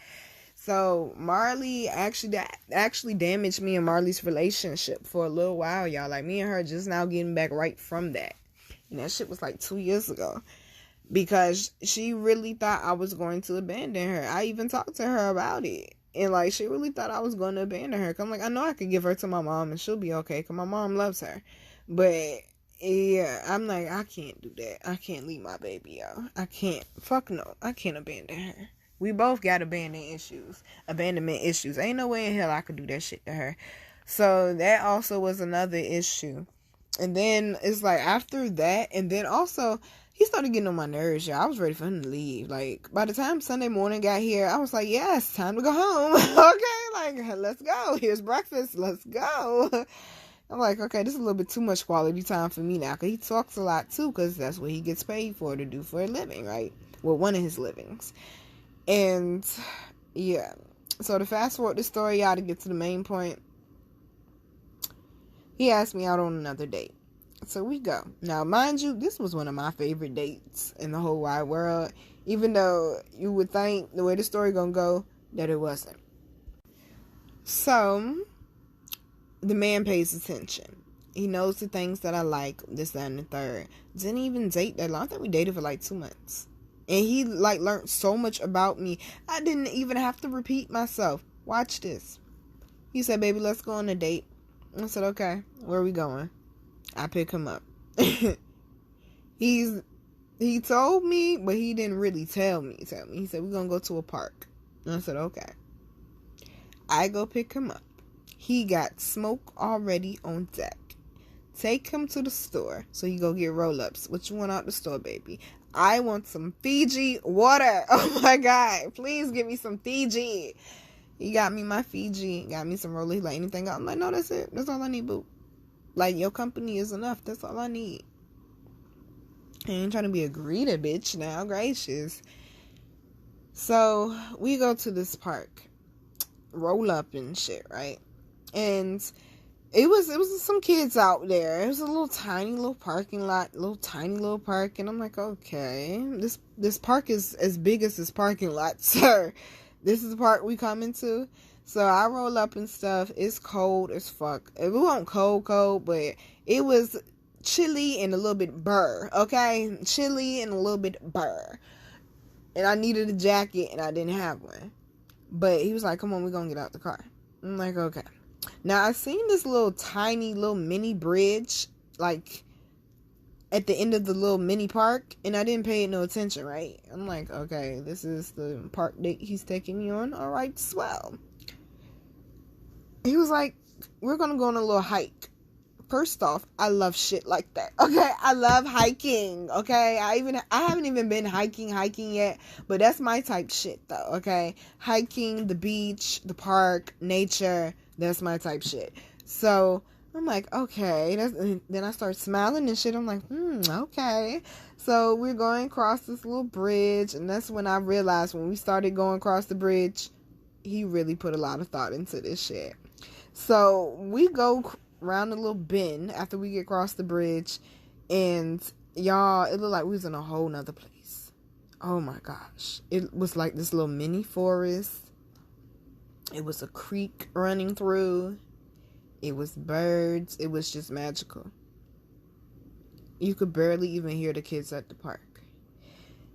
So Marley actually damaged me and Marley's relationship for a little while, y'all. Like, me and her just now getting back right from that. And that shit was like 2 years ago. Because she really thought I was going to abandon her. I even talked to her about it. And like, she really thought I was going to abandon her. 'Cause I'm like, I know I could give her to my mom and she'll be okay. 'Cause my mom loves her. But yeah, I'm like, I can't do that. I can't leave my baby out. I can't. Fuck no. I can't abandon her. We both got abandonment issues. Ain't no way in hell I could do that shit to her. So that also was another issue. And then it's like after that, and then also he started getting on my nerves, y'all. I was ready for him to leave. Like, by the time Sunday morning got here, I was like, yes, time to go home. Okay, like, let's go. Here's breakfast. Let's go. I'm like, okay, this is a little bit too much quality time for me now. Because he talks a lot, too, because that's what he gets paid for, to do for a living, right? Well, one of his livings. And, yeah. So, to fast forward the story, y'all, to get to the main point, he asked me out on another date. So we go. Now, mind you, this was one of my favorite dates in the whole wide world. Even though you would think the way the story gonna go, that it wasn't. So, the man pays attention. He knows the things that I like, this, that, and the third. Didn't even date that long. I think we dated for like 2 months. And he like learned so much about me. I didn't even have to repeat myself. Watch this. He said, baby, let's go on a date. I said, okay, where are we going? I pick him up. He told me, but he didn't really tell me. He said, we're going to go to a park. And I said, okay. I go pick him up. He got smoke already on deck. Take him to the store so he go get roll-ups. What you want out the store, baby? I want some Fiji water. Oh my God. Please give me some Fiji. He got me my Fiji. Got me some roll-ups. Like anything else. I'm like, no, that's it. That's all I need, boo. Like, your company is enough. That's all I need. I ain't trying to be a greedy bitch now. Gracious. So, we go to this park. Roll up and shit, right? And it was some kids out there. It was a little tiny little parking lot, tiny little park, and I'm like, okay, this park is as big as this parking lot, sir. This is the park we come into. So I roll up and stuff. It's cold as fuck. It wasn't cold, but it was chilly and a little bit burr. Okay, chilly and a little bit burr. And I needed a jacket and I didn't have one. But he was like, come on, we're gonna get out the car. I'm like, okay. Now, I seen this tiny mini bridge, like, at the end of the little mini park, and I didn't pay it no attention, right? I'm like, okay, this is the park that he's taking me on. All right, swell. He was like, we're gonna go on a little hike. First off, I love shit like that. Okay, I love hiking. Okay, I haven't even been hiking yet, but that's my type shit though. Okay, hiking, the beach, the park, nature. That's my type shit. So I'm like, okay. Then I start smiling and shit. I'm like, okay. So we're going across this little bridge, and that's when I realized when we started going across the bridge, he really put a lot of thought into this shit. So we go around a little bend after we get across the bridge, and y'all, it looked like we was in a whole nother place. Oh my gosh. It was like this little mini forest. It was a creek running through. It was birds. It was just magical. You could barely even hear the kids at the park.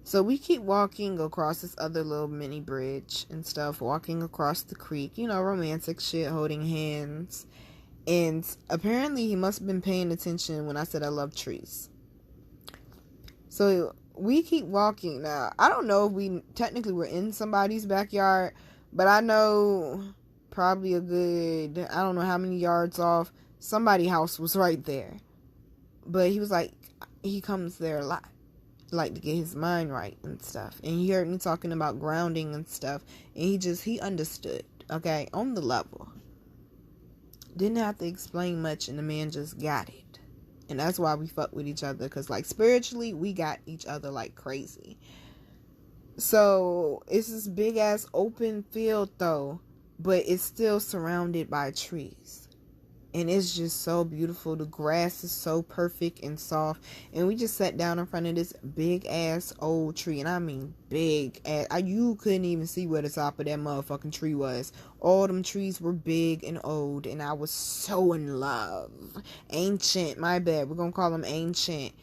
So we keep walking across this other little mini bridge and stuff, walking across the creek, romantic shit, holding hands. And apparently he must have been paying attention when I said I love trees. So we keep walking. Now, I don't know if we technically were in somebody's backyard, but I know probably a good, I don't know how many yards off, somebody's house was right there. But he was like, he comes there a lot, like to get his mind right and stuff. And he heard me talking about grounding and stuff, and he understood, okay, on the level. Didn't have to explain much, and the man just got it. And that's why we fuck with each other, because like spiritually we got each other like crazy. So it's this big ass open field though, but it's still surrounded by trees. And it's just so beautiful. The grass is so perfect and soft. And we just sat down in front of this big ass old tree. And I mean big ass. You couldn't even see where the top of that motherfucking tree was. All them trees were big and old. And I was so in love. Ancient. My bad. We're going to call them ancient.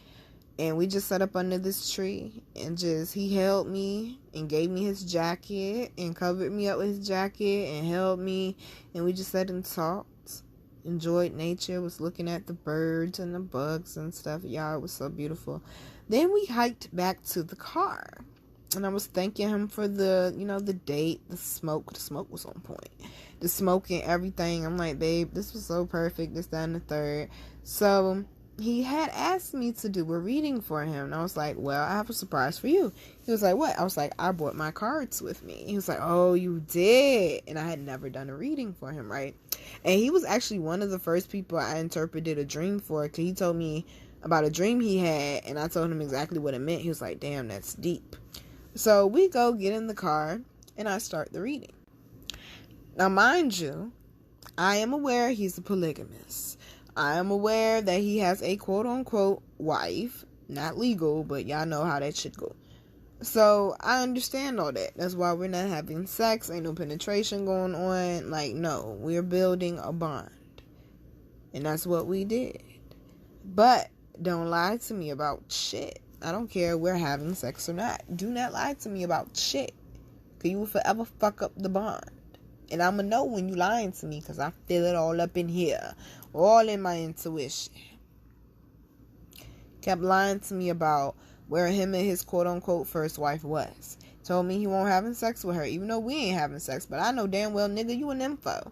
And we just sat up under this tree. And he held me and gave me his jacket. And covered me up with his jacket. And held me. And we just sat and talked. Enjoyed nature, was looking at the birds and the bugs and stuff. Y'all, it was so beautiful. Then we hiked back to the car, and I was thanking him for the date, the smoke. The smoke was on point. The smoke and everything. I'm like, babe, this was so perfect, this, that, and the third. So he had asked me to do a reading for him, and I was like, well, I have a surprise for you. He was like, what? I was like, I brought my cards with me. He was like, oh, you did? And I had never done a reading for him, right? And he was actually one of the first people I interpreted a dream for, because he told me about a dream he had, and I told him exactly what it meant. He was like, damn, that's deep. So we go get in the car, and I start the reading. Now, mind you, I am aware he's a polygamist. I am aware that he has a quote-unquote wife. Not legal, but y'all know how that shit go. So, I understand all that. That's why we're not having sex. Ain't no penetration going on. Like, no. We're building a bond. And that's what we did. But don't lie to me about shit. I don't care if we're having sex or not. Do not lie to me about shit. Because you will forever fuck up the bond. And I'm going to know when you lying to me because I feel it all up in here. All in my intuition. Kept lying to me about where him and his quote-unquote first wife was. Told me he won't having sex with her, even though we ain't having sex. But I know damn well, nigga, you an info.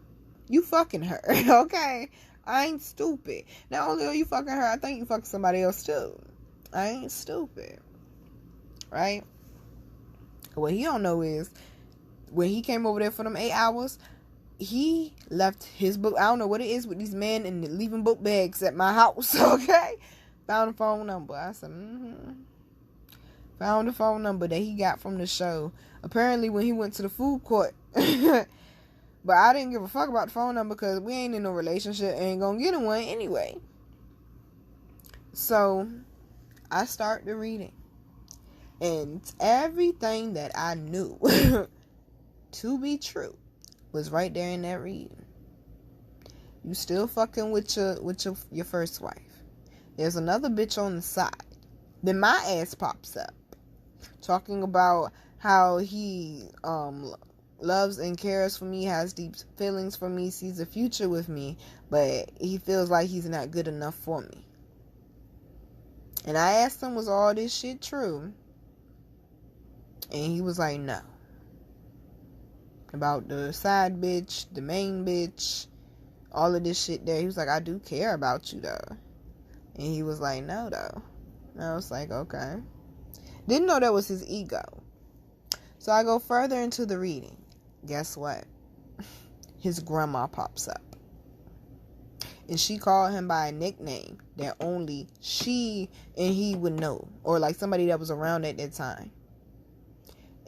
You fucking her, okay? I ain't stupid. Not only are you fucking her, I think you fucking somebody else too. I ain't stupid. Right? What he don't know is, when he came over there for them 8 hours, he left his book. I don't know what it is with these men and leaving book bags at my house, okay? Found a phone number. I said, Found a phone number that he got from the show. Apparently when he went to the food court. But I didn't give a fuck about the phone number because we ain't in no relationship. Ain't gonna get in one anyway. So I start the reading. And everything that I knew to be true was right there in that reading. You still fucking with your first wife. There's another bitch on the side. Then my ass pops up. Talking about how he loves and cares for me, has deep feelings for me, sees a future with me, but he feels like he's not good enough for me. And I asked him, was all this shit true? And he was like, no. About the side bitch, the main bitch, all of this shit there. He was like, I do care about you though. And he was like, no though. And I was like, okay. Didn't know that was his ego. So I go further into the reading. Guess what? His grandma pops up. And she called him by a nickname that only she and he would know. Or like somebody that was around at that time.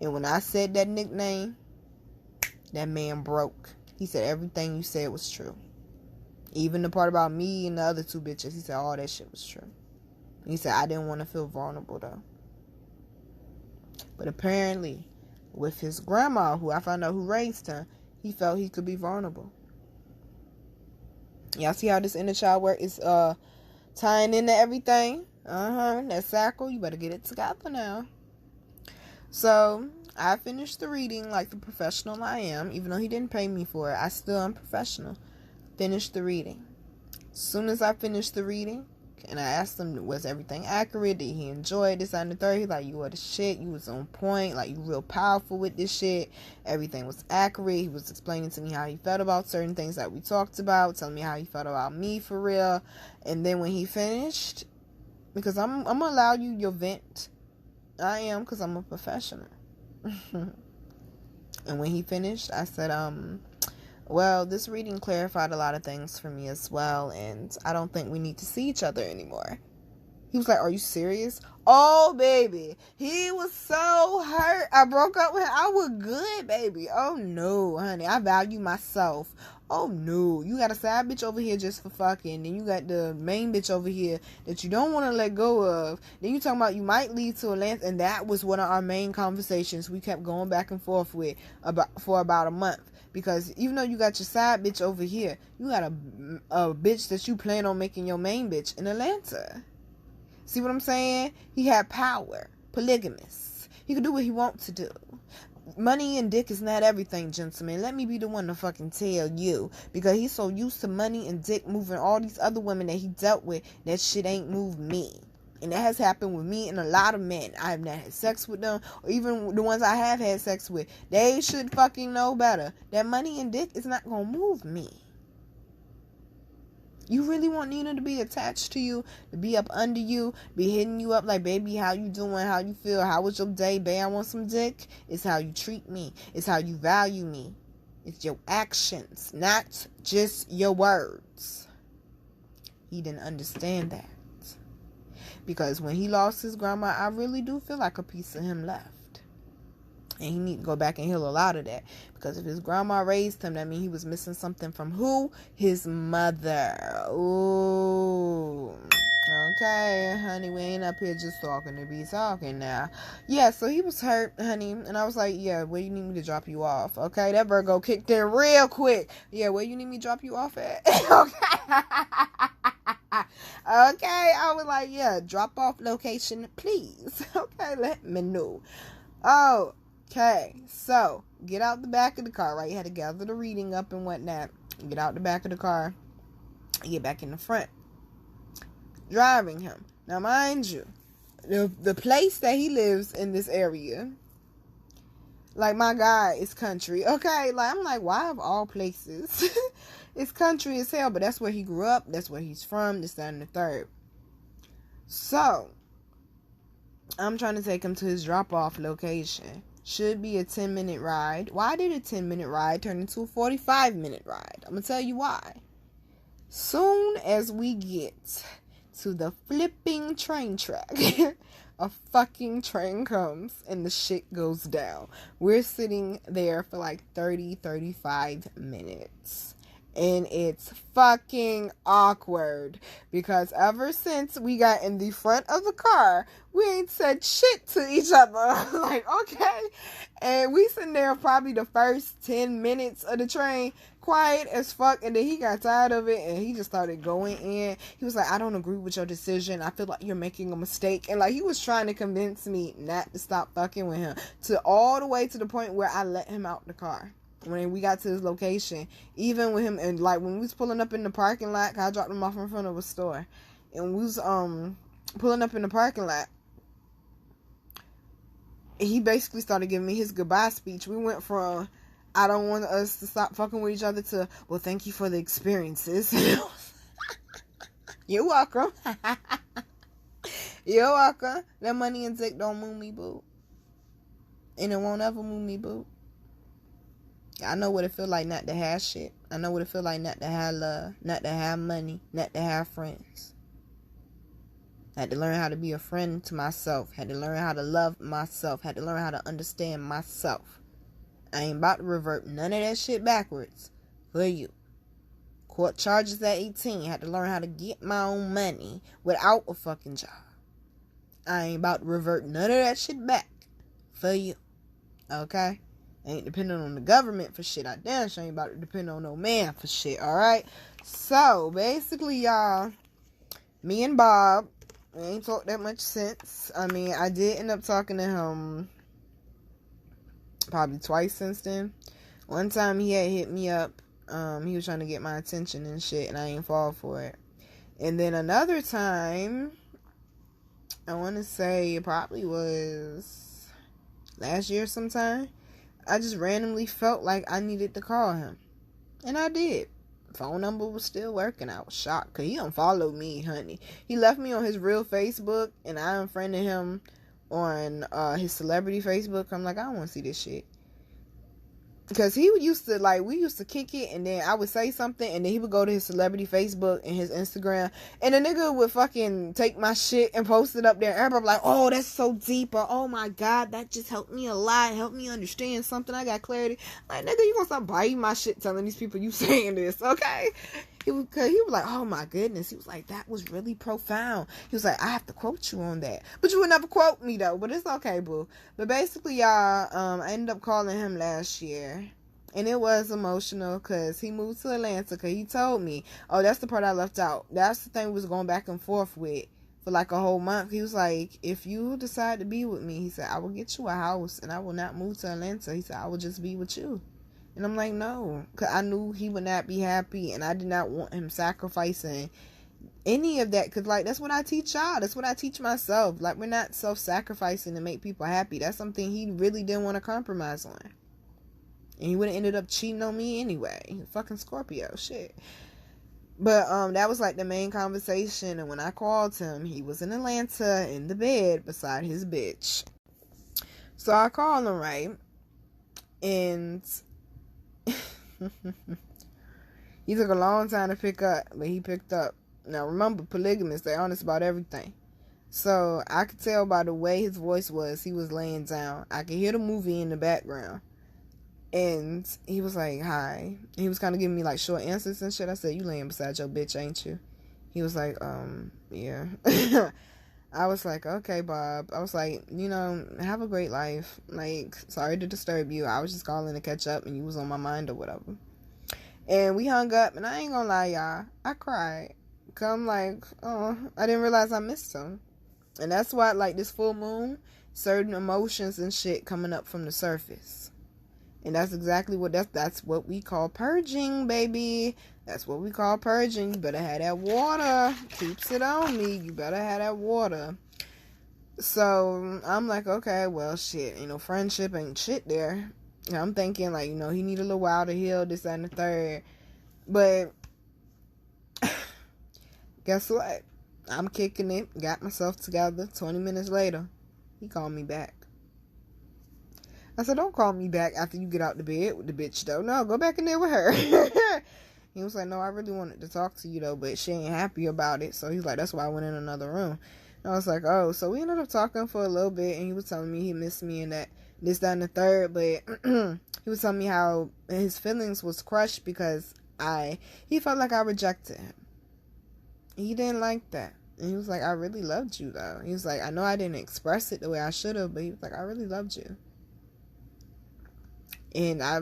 And when I said that nickname, that man broke. He said everything you said was true. Even the part about me and the other two bitches. He said all that shit was true. He said I didn't want to feel vulnerable though. But apparently, with his grandma, who I found out who raised him, he felt he could be vulnerable. Y'all see how this inner child work is tying into everything? That cycle, you better get it together now. So, I finished the reading like the professional I am. Even though he didn't pay me for it, I still am professional. Finished the reading. As soon as I finished the reading, and I asked him, was everything accurate? Did he enjoy this, that, and the third? He's like, you were the shit. You was on point. Like, you real powerful with this shit. Everything was accurate. He was explaining to me how he felt about certain things that we talked about. Telling me how he felt about me for real. And then when he finished, because I'm going to allow you your vent. I am, because I'm a professional. And when he finished, I said, well, this reading clarified a lot of things for me as well, and I don't think we need to see each other anymore. He was like, are you serious? Oh, baby. He was so hurt. I broke up with him. I was good, baby. Oh, no, honey. I value myself. Oh, no. You got a side bitch over here just for fucking. Then you got the main bitch over here that you don't want to let go of. Then you talking about you might lead to a lance. And that was one of our main conversations we kept going back and forth with for about a month. Because even though you got your side bitch over here, you got a bitch that you plan on making your main bitch in Atlanta. See what I'm saying? He had power. Polygamous. He could do what he wants to do. Money and dick is not everything, gentlemen. Let me be the one to fucking tell you. Because he's so used to money and dick moving all these other women that he dealt with, that shit ain't moved me. And that has happened with me and a lot of men. I have not had sex with them, or even the ones I have had sex with. They should fucking know better. That money and dick is not gonna move me. You really want Nina to be attached to you, to be up under you, be hitting you up like, baby, how you doing, how you feel, how was your day, babe, I want some dick? It's how you treat me. It's how you value me. It's your actions, not just your words. He didn't understand that. Because when he lost his grandma, I really do feel like a piece of him left. And he need to go back and heal a lot of that. Because if his grandma raised him, that means he was missing something from who? His mother. Ooh. Okay, honey, we ain't up here just talking to be talking now. Yeah, so he was hurt, honey. And I was like, yeah, where you need me to drop you off? Okay, that Virgo kicked in real quick. Yeah, where you need me to drop you off at? Okay. I was like, yeah, drop off location, please. Okay, let me know. Okay, so get out the back of the car, right? You had to gather the reading up and whatnot. Get out the back of the car, get back in the front, driving him. Now, mind you, the place that he lives in this area, like, my guy is country. Okay, like, I'm like, why of all places? It's country as hell, but that's where he grew up. That's where he's from. This, that, and the third. So, I'm trying to take him to his drop-off location. Should be a 10-minute ride. Why did a 10-minute ride turn into a 45-minute ride? I'm going to tell you why. Soon as we get to the flipping train track, a fucking train comes and the shit goes down. We're sitting there for like 35 minutes. And it's fucking awkward because ever since we got in the front of the car, we ain't said shit to each other. Like, okay. And we sitting there probably the first 10 minutes of the train, quiet as fuck. And then he got tired of it and he just started going in. He was like, I don't agree with your decision. I feel like you're making a mistake. And like, he was trying to convince me not to stop fucking with him, to all the way to the point where I let him out the car. When we got to his location, even with him, and like when we was pulling up in the parking lot, 'cause I dropped him off in front of a store, and we was pulling up in the parking lot, he basically started giving me his goodbye speech. We went from, I don't want us to stop fucking with each other, to, well, thank you for the experiences. You're welcome. You're welcome. That money and dick don't move me, boo. And it won't ever move me, boo. I know what it feel like not to have shit. I know what it feel like not to have love, not to have money, not to have friends. I had to learn how to be a friend to myself. Had to learn how to love myself. Had to learn how to understand myself. I ain't about to revert none of that shit backwards for you. Court charges at 18. Had to learn how to get my own money without a fucking job. I ain't about to revert none of that shit back for you. Okay? I ain't depending on the government for shit. I damn sure ain't about to depend on no man for shit, alright? So, basically, y'all, me and Bob, we ain't talked that much since. I mean, I did end up talking to him probably twice since then. One time he had hit me up. He was trying to get my attention and shit, and I ain't fall for it. And then another time, I want to say it probably was last year sometime, I just randomly felt like I needed to call him. And I did. Phone number was still working. I was shocked because he unfollowed me, honey. He left me on his real Facebook and I unfriended him on his celebrity Facebook. I'm like, I don't want to see this shit. Because he used to, like, we used to kick it, and then I would say something, and then he would go to his celebrity Facebook and his Instagram, and the nigga would fucking take my shit and post it up there, and everybody like, oh, that's so deep, or oh my god, that just helped me a lot, helped me understand something, I got clarity. Like, nigga, you gonna stop biting my shit telling these people you saying this, okay? He was like, oh my goodness. He was like, that was really profound. He was like, I have to quote you on that. But you would never quote me though. But it's okay, boo. But basically, y'all, I ended up calling him last year. And it was emotional because he moved to Atlanta because he told me, oh, that's the part I left out. That's the thing we was going back and forth with for like a whole month. He was like, if you decide to be with me, he said, I will get you a house and I will not move to Atlanta. He said, I will just be with you. And I'm like, no, because I knew he would not be happy, and I did not want him sacrificing any of that, because, like, that's what I teach y'all. That's what I teach myself. Like, we're not self-sacrificing to make people happy. That's something he really didn't want to compromise on. And he would have ended up cheating on me anyway. Fucking Scorpio, shit. But that was, like, the main conversation, and when I called him, he was in Atlanta in the bed beside his bitch. So I called him, right? And he took a long time to pick up, but he picked up. Now remember, polygamists, they're honest about everything. So I could tell by the way his voice was, he was laying down. I could hear the movie in the background. And he was like, hi. He was kind of giving me like short answers and shit. I said, you laying beside your bitch, ain't you? He was like, yeah. I was like, okay, Bob. I was like, you know, have a great life. Like, sorry to disturb you. I was just calling to catch up and you was on my mind or whatever. And we hung up, and I ain't gonna lie, y'all. I cried. I'm like, oh, I didn't realize I missed him. And that's why, like, this full moon, certain emotions and shit coming up from the surface. And that's exactly what that's what we call purging, baby. That's what we call purging. You better have that water. Keeps it on me. You better have that water. So I'm like, okay, well, shit, friendship ain't shit there. And I'm thinking, like, he need a little while to heal, this, that, and the third. But guess what? I'm kicking it. Got myself together. 20 minutes later, he called me back. I said, don't call me back after you get out the bed with the bitch, though. No, go back in there with her. He was like, no, I really wanted to talk to you, though, but she ain't happy about it. So he's like, that's why I went in another room. And I was like, oh. So we ended up talking for a little bit, and he was telling me he missed me and that, this, that, and the third. But he was telling me how his feelings was crushed because he felt like I rejected him. He didn't like that. And he was like, I really loved you, though. He was like, I know I didn't express it the way I should have, but he was like, I really loved you. And I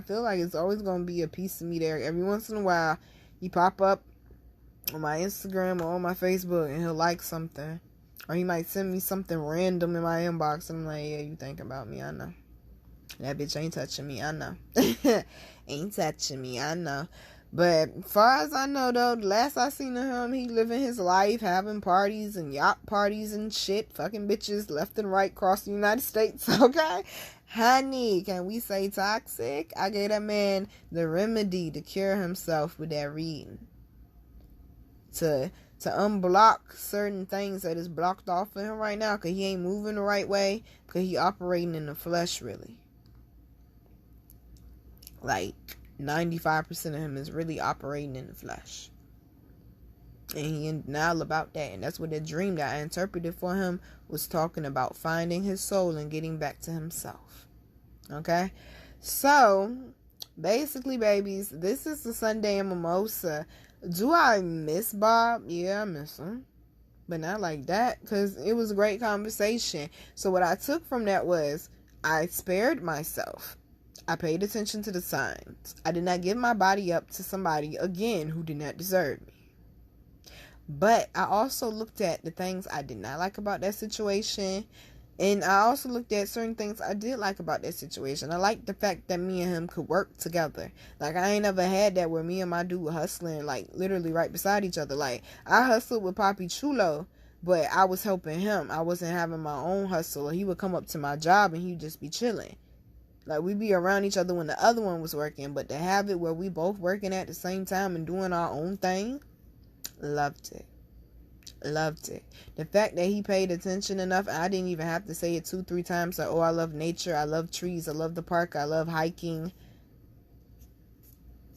feel like it's always going to be a piece of me there. Every once in a while, he pop up on my Instagram or on my Facebook, and he'll like something. Or he might send me something random in my inbox, and I'm like, yeah, you think about me, I know. That bitch ain't touching me, I know. Ain't touching me, I know. But as far as I know, though, the last I seen of him, he living his life, having parties and yacht parties and shit, fucking bitches left and right across the United States, okay? Honey, can we say toxic? I gave that man the remedy to cure himself with that reading. To unblock certain things that is blocked off of him right now, because he ain't moving the right way, because he operating in the flesh, really. Like, 95% of him is really operating in the flesh. And he in denial about that. And that's what the dream that I interpreted for him was talking about, finding his soul and getting back to himself. Okay? So, basically, babies, this is the Sunday in Mimosa. Do I miss Bob? Yeah, I miss him. But not like that, because it was a great conversation. So what I took from that was, I spared myself. I paid attention to the signs. I did not give my body up to somebody, again, who did not deserve me. But I also looked at the things I did not like about that situation. And I also looked at certain things I did like about that situation. I liked the fact that me and him could work together. Like, I ain't never had that where me and my dude were hustling, like, literally right beside each other. Like, I hustled with Papi Chulo, but I was helping him. I wasn't having my own hustle. He would come up to my job and he'd just be chilling. Like, we'd be around each other when the other one was working. But to have it where we both working at the same time and doing our own thing, loved it. Loved it. The fact that he paid attention enough, I didn't even have to say it 2-3 times. Like, oh, I love nature, I love trees, I love the park, I love hiking.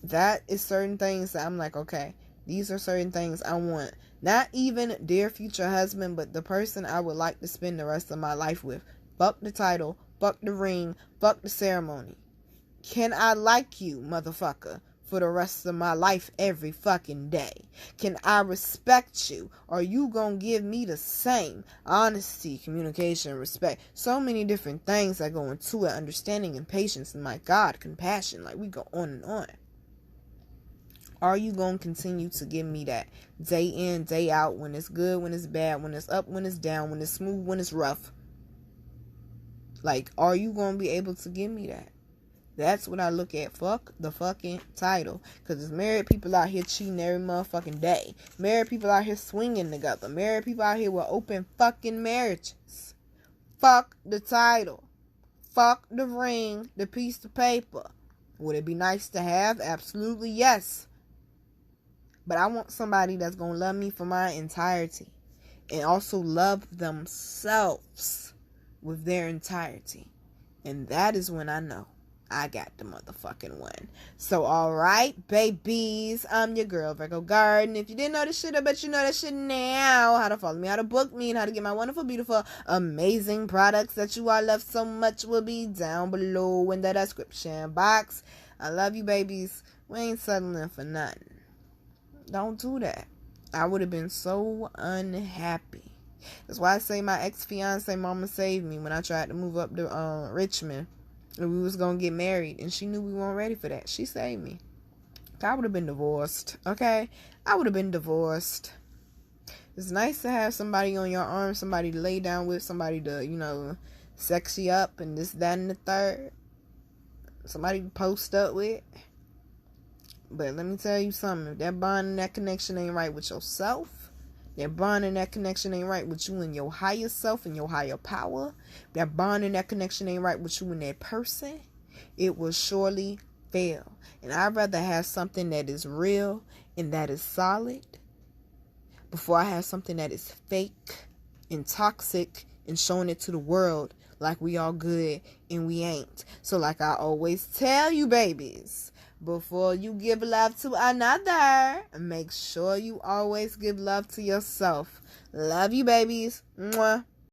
That is certain things that I'm like, okay, these are certain things I want. Not even dear future husband, but the person I would like to spend the rest of my life with. Fuck the title, fuck the ring, fuck the ceremony. Can I like you, motherfucker, for the rest of my life every fucking day? Can I respect you? Are you gonna give me the same honesty, communication, respect? So many different things that go into it. Understanding and patience, and my God, compassion. Like, we go on and on. Are you gonna continue to give me that day in, day out, when it's good, when it's bad, when it's up, when it's down, when it's smooth, when it's rough? Like, are you gonna be able to give me that? That's what I look at. Fuck the fucking title. Because there's married people out here cheating every motherfucking day. Married people out here swinging together. Married people out here with open fucking marriages. Fuck the title. Fuck the ring, the piece of paper. Would it be nice to have? Absolutely yes. But I want somebody that's going to love me for my entirety. And also love themselves with their entirety. And that is when I know I got the motherfucking one. So, alright, babies. I'm your girl, Virgo Garden. If you didn't know this shit, I bet you know that shit now. How to follow me, how to book me, and how to get my wonderful, beautiful, amazing products that you all love so much will be down below in the description box. I love you, babies. We ain't settling for nothing. Don't do that. I would have been so unhappy. That's why I say my ex-fiance mama saved me when I tried to move up to Richmond. And we was going to get married. And she knew we weren't ready for that. She saved me. I would have been divorced. Okay? I would have been divorced. It's nice to have somebody on your arm, somebody to lay down with, somebody to, sex you up and this, that, and the third. Somebody to post up with. But let me tell you something. If that bond and that connection ain't right with yourself, that bond and that connection ain't right with you and your higher self and your higher power, that bond and that connection ain't right with you and that person, it will surely fail. And I'd rather have something that is real and that is solid before I have something that is fake and toxic and showing it to the world like we all good and we ain't. So like I always tell you, babies, before you give love to another, make sure you always give love to yourself. Love you, babies. Mwah.